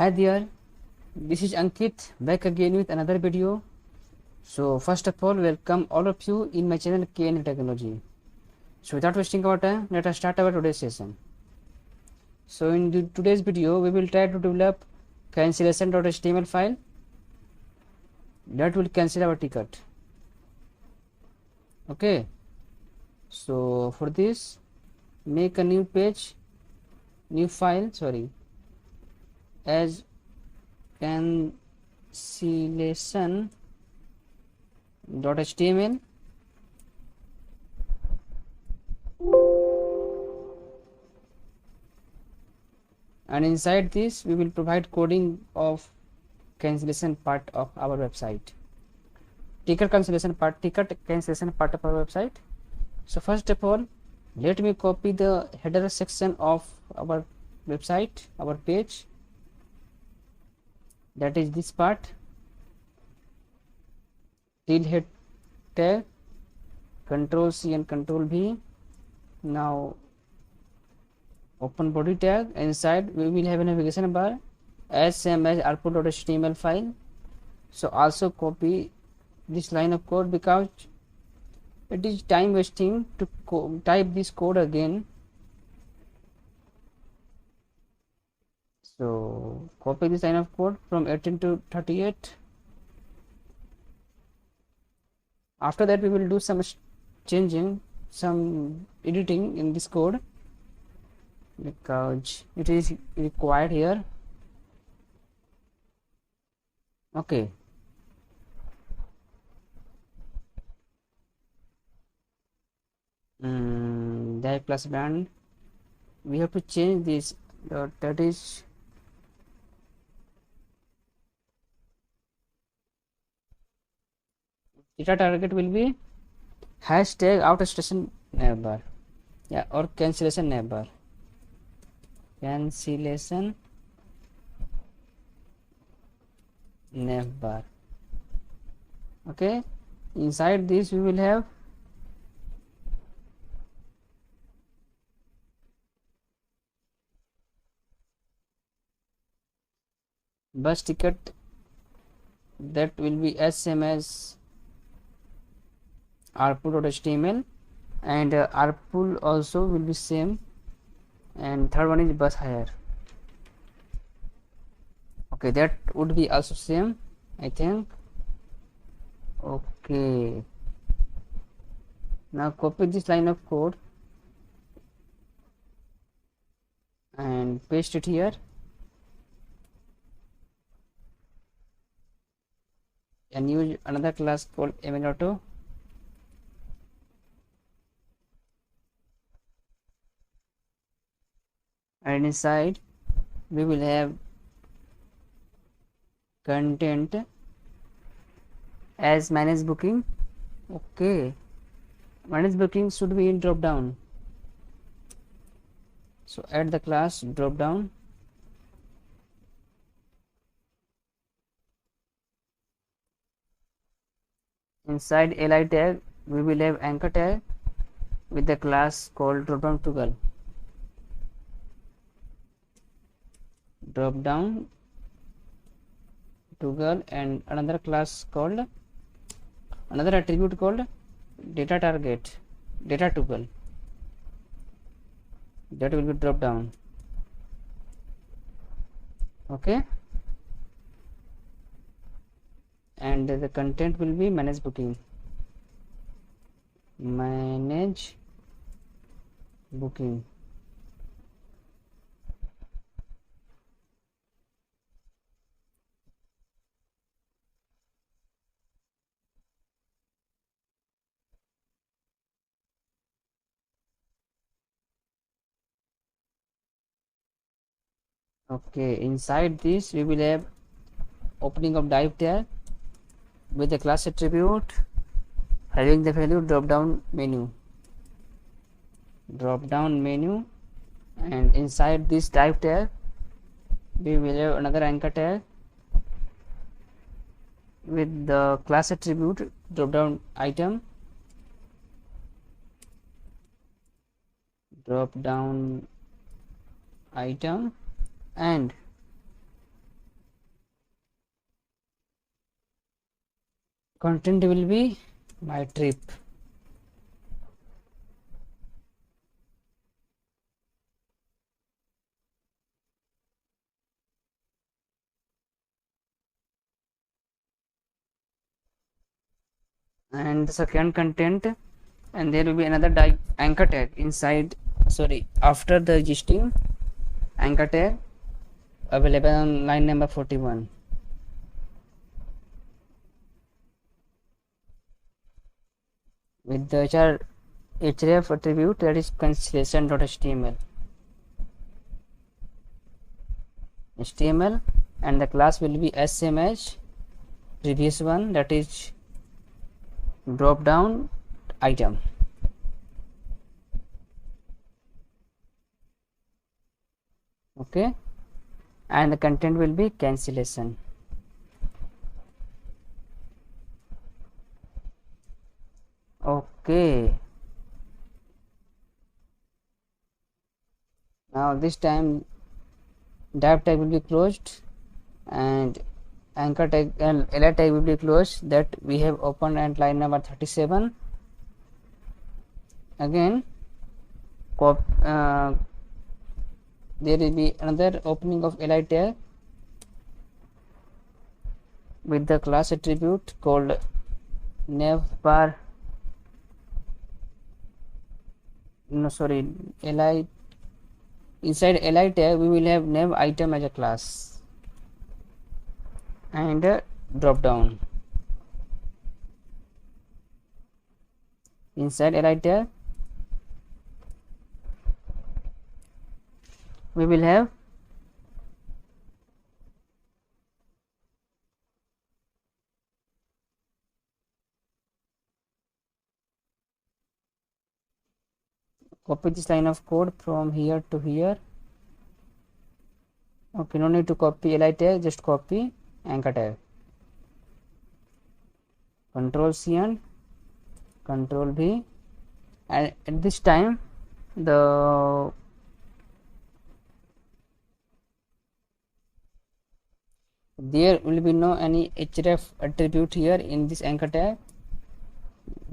Hi there, this is Ankit back again with another video. So first of all, welcome all of you in my channel KN Technology. So without wasting our time, let us start our today's session. So in today's video, we will try to develop cancellation.html file that will cancel our ticket. Okay. So for this, make a new page, new file, as cancellation.html, and inside this we will provide coding of cancellation part of our website, ticket cancellation part of our website. So first of all, let me copy the header section of our website, our page, that is this part, till head tag, Control C and Control V. Now open body tag. Inside we will have a navigation bar as same as output.html file. So also copy this line of code because it is time wasting to type this code again. So copy this line of code from 18 to 38. After that we will do some changing, some editing in this code because it is required here. Okay. Div class brand, we have to change this, that is data target will be hashtag outstation navbar, or cancellation navbar, cancellation navbar. Okay, inside this we will have bus ticket, that will be as same as output.html, and output also will be same, and third one is bus hire. Okay, that would be also same, I think. Okay, now copy this line of code and paste it here, and use another class called mnauto. And inside we will have content as manage booking. Okay, manage booking should be in drop down, so add the class drop down. Inside li tag we will have anchor tag with the class called drop down toggle. Drop down toggle, and another class called, another attribute called data target, data toggle, that will be drop down. Okay, and the content will be manage booking, manage booking. Okay, inside this we will have opening of div tag with the class attribute having the value drop down menu, and inside this div tag we will have another anchor tag with the class attribute drop down item, and content will be my trip. And the second content, and there will be another anchor tag inside, sorry, after the existing anchor tag available on line number 41. With the href attribute, that is cancellation.html, and the class will be as same as previous one, that is drop down item. Okay, and the content will be cancellation. Okay, now this time div tag will be closed and anchor tag and li tag will be closed, that we have opened at line number 37. Again there will be another opening of li tag with the class attribute called navbar, no sorry, li, inside li tag we will have nav item as a class, and drop down inside li tag we will have copy this line of code from here to here. Okay, no need to copy li tag, just copy anchor tag, control C and control V, and at this time there will be no any href attribute here in this anchor tag,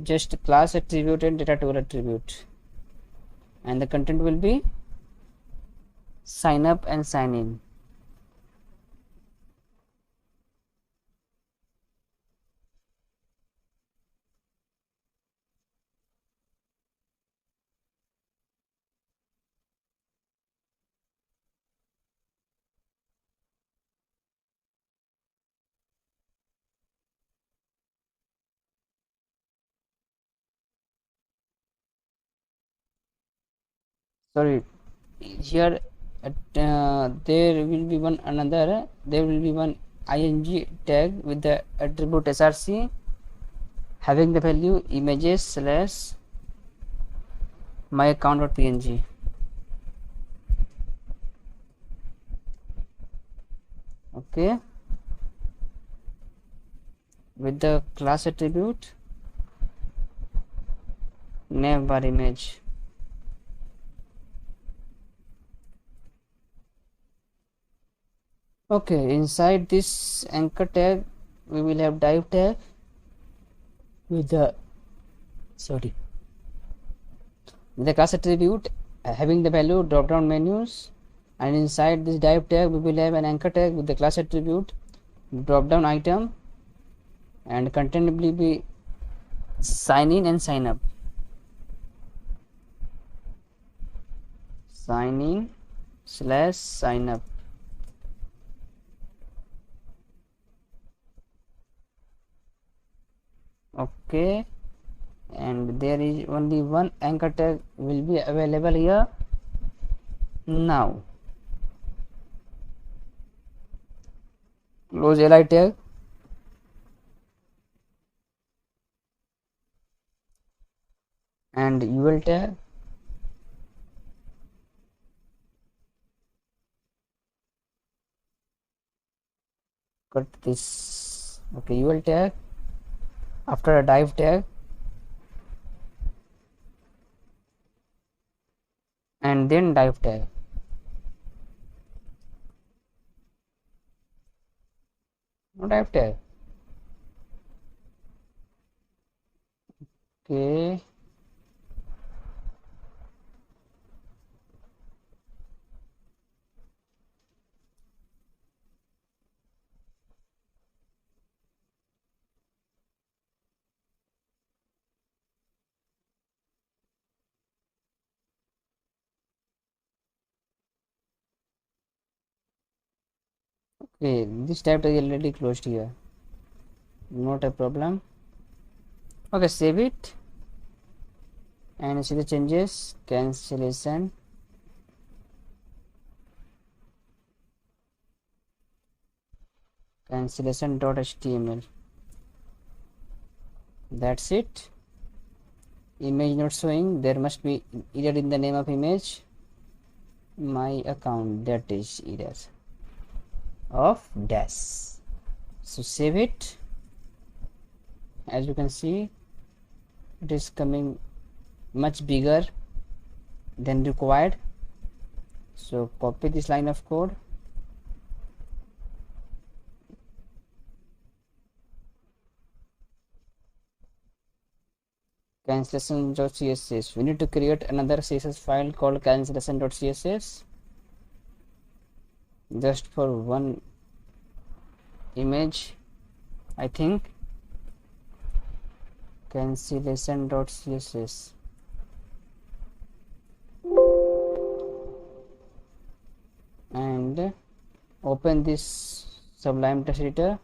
just class attribute and data tool attribute, and the content will be sign up and sign in. Sorry, here there will be one ing tag with the attribute src having the value images slash my account.png. Okay, with the class attribute navbar image. Okay, inside this anchor tag we will have div tag with the class attribute having the value drop down menus, and inside this div tag we will have an anchor tag with the class attribute drop down item, and content will be sign in and sign up. Sign in slash sign up. Okay, and there is only one anchor tag will be available here. Now close li tag, and ul tag, cut this. Okay, ul tag after a div tag, and then div tag. No div tag. Okay, okay, this tab is already closed here, not a problem. Okay, save it and see the changes. Cancellation, cancellation.html. That's it. Image not showing. There must be error in the name of image. My account, that is error of dash. So save it. As you can see, it is coming much bigger than required. So copy this line of code, cancellation.css. We need to create another CSS file called cancellation.css just for one image, I think. Cancellation.css. And open this Sublime text editor.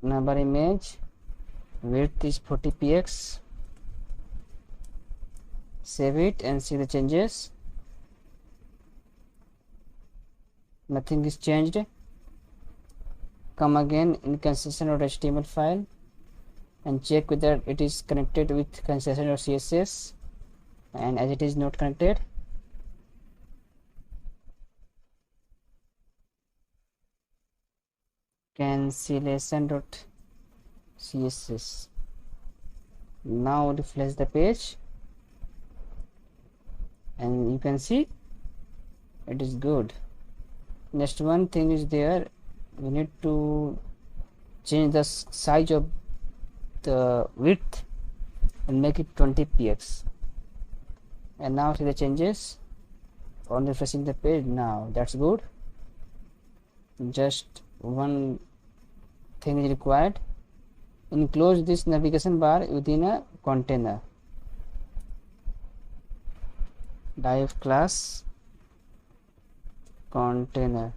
Number image, width is 40px. Save it and see the changes. Nothing is changed. Come again in cancellation.html file and check whether it is connected with cancellation.css, and as it is not connected, cancellation.css. Now refresh the page and you can see it is good. Next one thing is there, we need to change the size of the width and make it 20px. And now see the changes on refreshing the page. Now that's good. Just one thing is required. Enclose this navigation bar within a container. Div class container.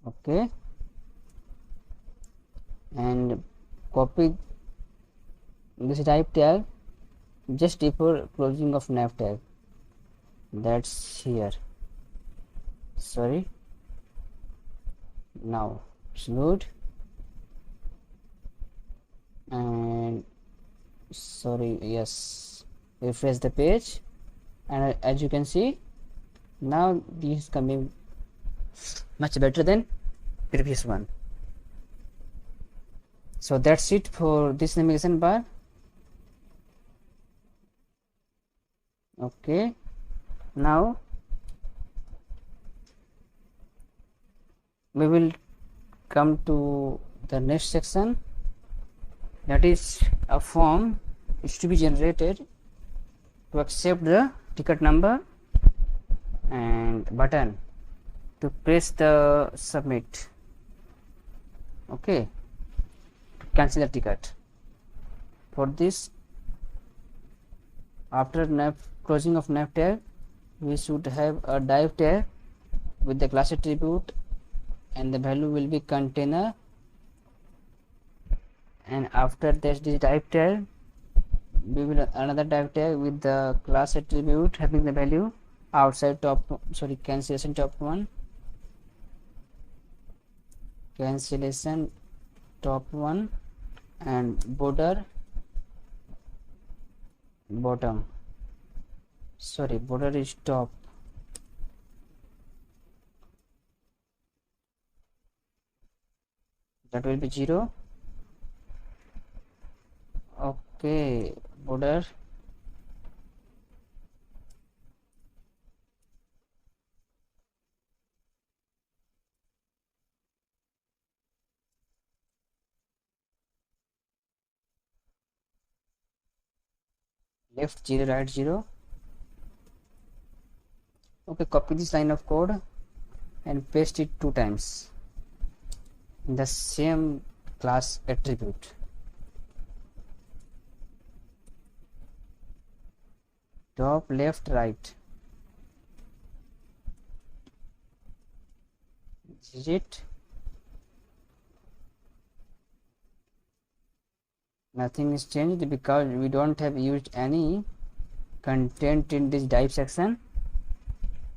Okay, and copy this div tag just before closing of nav tag. That's here. Sorry. Now it's good. And sorry, yes, refresh the page, and as you can see, now this is coming much better than previous one. So that's it for this navigation bar. Okay, now we will come to the next section, that is a form is to be generated to accept the ticket number and button to press the submit. Okay, to cancel the ticket. For this, after closing of nav tag, we should have a div tag with the class attribute, and the value will be container, and after this div tag we will another div tag with the class attribute having the value outside cancellation top 1, cancellation top 1, and border bottom, border is top. That will be 0. Okay, border left 0, right 0. Okay, copy this line of code and paste it 2 times in the same class attribute. Top, left, right. This is it. Nothing is changed because we don't have used any content in this div section.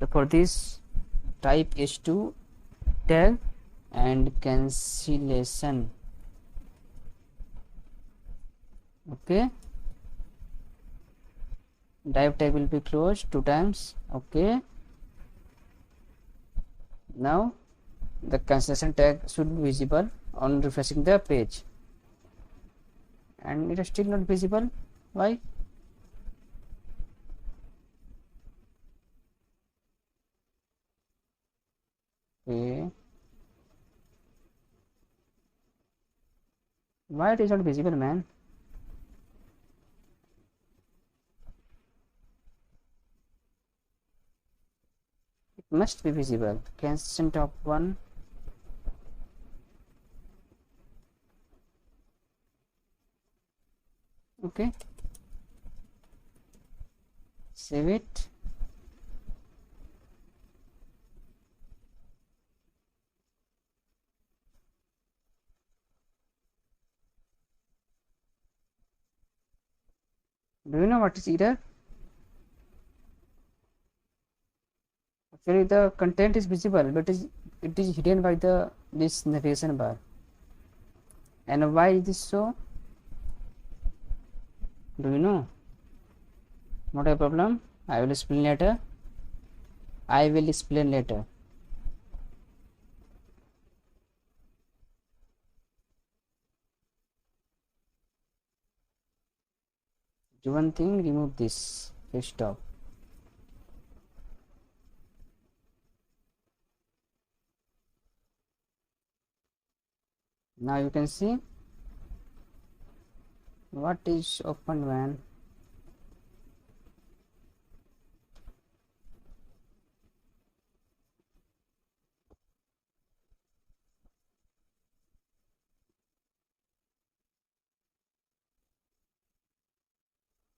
So for this, type h2 tag and cancellation. Okay, div tag will be closed 2 times. Okay, now the cancellation tag should be visible on refreshing the page, and it is still not visible. Why? Okay, why it is not visible, man? It must be visible. Cancellation top 1. Okay, save it. Do you know what is error? Actually the content is visible, but it is hidden by this navigation bar. And why is this so? Do you know? Not a problem. I will explain later. Do one thing, remove this. Stop. Now you can see what is open, man.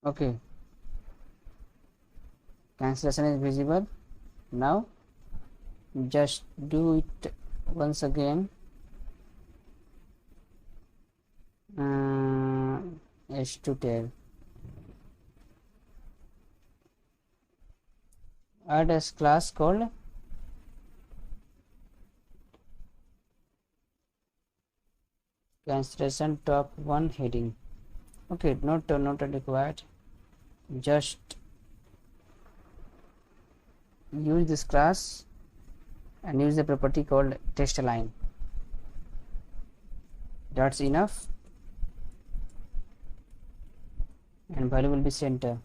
Okay, cancellation is visible. Now just do it once again. H2 tag, add a class called cancellation top 1 heading. Okay, not required. Just use this class and use the property called text align. That's enough, and value will be center.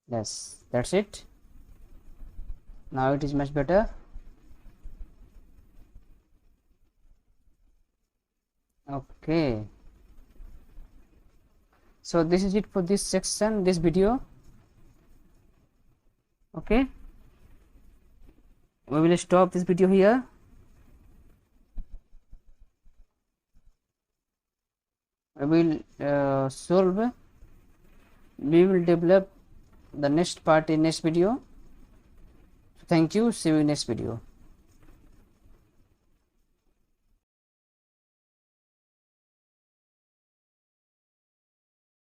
Yes, that's it. Now it is much better. Okay, so this is it for this section, this video. Okay, we will stop this video here. We will develop the next part in next video. Thank you. See you in next video.